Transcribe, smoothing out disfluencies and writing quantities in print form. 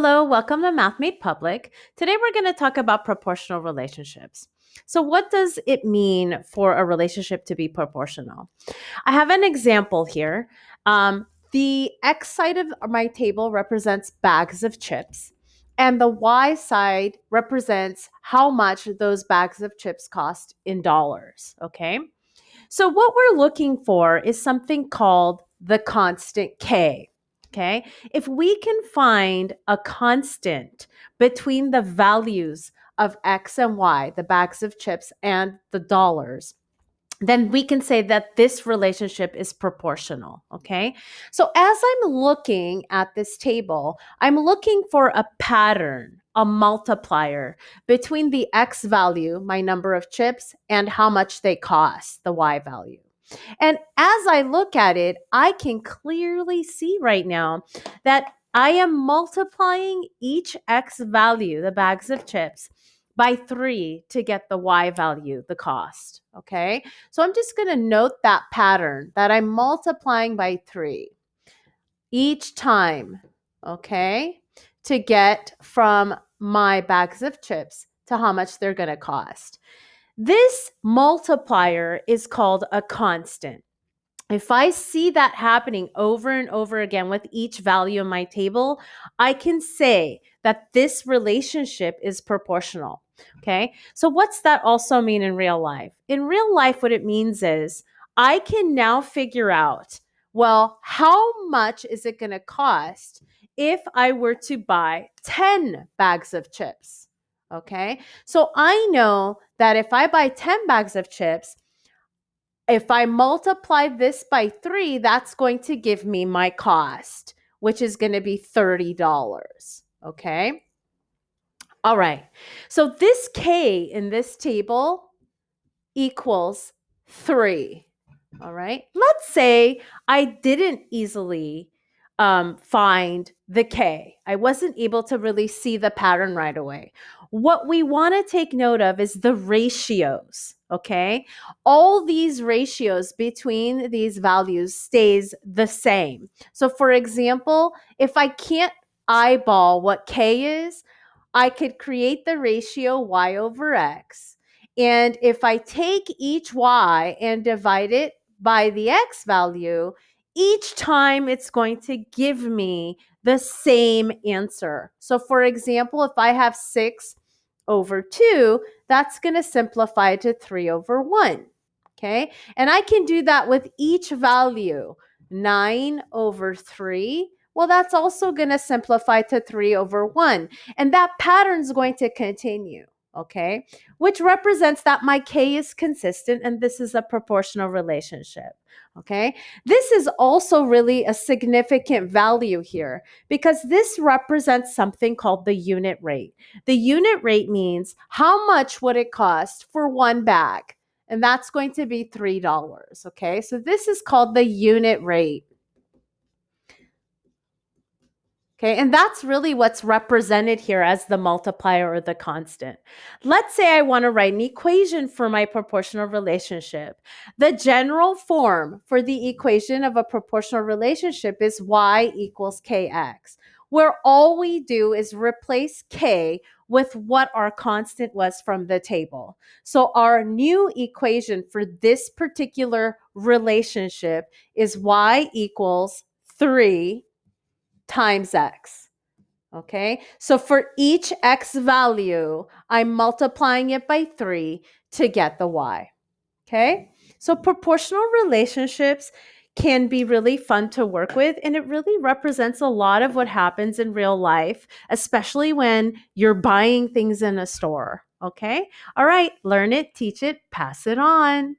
Hello, welcome to Math Made Public. Today we're going to talk about proportional relationships. So, what does it mean for a relationship to be proportional? I have an example here. The X side of my table represents bags of chips, and the Y side represents how much those bags of chips cost in dollars. Okay. So, what we're looking for is something called the constant K. Okay. If we can find a constant between the values of X and Y, the bags of chips and the dollars, then we can say that this relationship is proportional. Okay. So as I'm looking at this table, I'm looking for a pattern, a multiplier between the X value, my number of chips, and how much they cost, the Y value. And as I look at it, I can clearly see right now that I am multiplying each X value, the bags of chips, by 3 to get the Y value, the cost. Okay. So I'm just going to note that pattern that I'm multiplying by 3 each time. Okay. To get from my bags of chips to how much they're going to cost. This multiplier is called a constant. If I see that happening over and over again with each value in my table, I can say that this relationship is proportional. Okay. So, what's that also mean in real life? In real life, what it means is I can now figure out, well, how much is it going to cost if I were to buy 10 bags of chips? Okay. So, I know that if I buy 10 bags of chips, if I multiply this by 3, that's going to give me my cost, which is going to be $30. Okay. All right. So this K in this table equals 3. All right. Let's say I didn't easily find the K. I wasn't able to really see the pattern right away. What we want to take note of is the ratios. Okay. All these ratios between these values stays the same. So for example, if I can't eyeball what K is, I could create the ratio Y over X. And if I take each Y and divide it by the X value, each time it's going to give me the same answer. So for example, if I have 6 over 2, that's going to simplify to 3 over 1. Okay. And I can do that with each value. 9 over 3. Well, that's also going to simplify to 3 over 1. And that pattern is going to continue. Okay. Which represents that my K is consistent and this is a proportional relationship. Okay. This is also really a significant value here because this represents something called the unit rate. The unit rate means how much would it cost for one bag? And that's going to be $3. Okay. So this is called the unit rate. Okay, and that's really what's represented here as the multiplier or the constant. Let's say I want to write an equation for my proportional relationship. The general form for the equation of a proportional relationship is y equals kx, where all we do is replace k with what our constant was from the table. So our new equation for this particular relationship is y equals 3 times x. Okay, so for each x value, I'm multiplying it by 3 to get the y. Okay, so proportional relationships can be really fun to work with, and it really represents a lot of what happens in real life, especially when you're buying things in a store. Okay, all right, learn it, teach it, pass it on.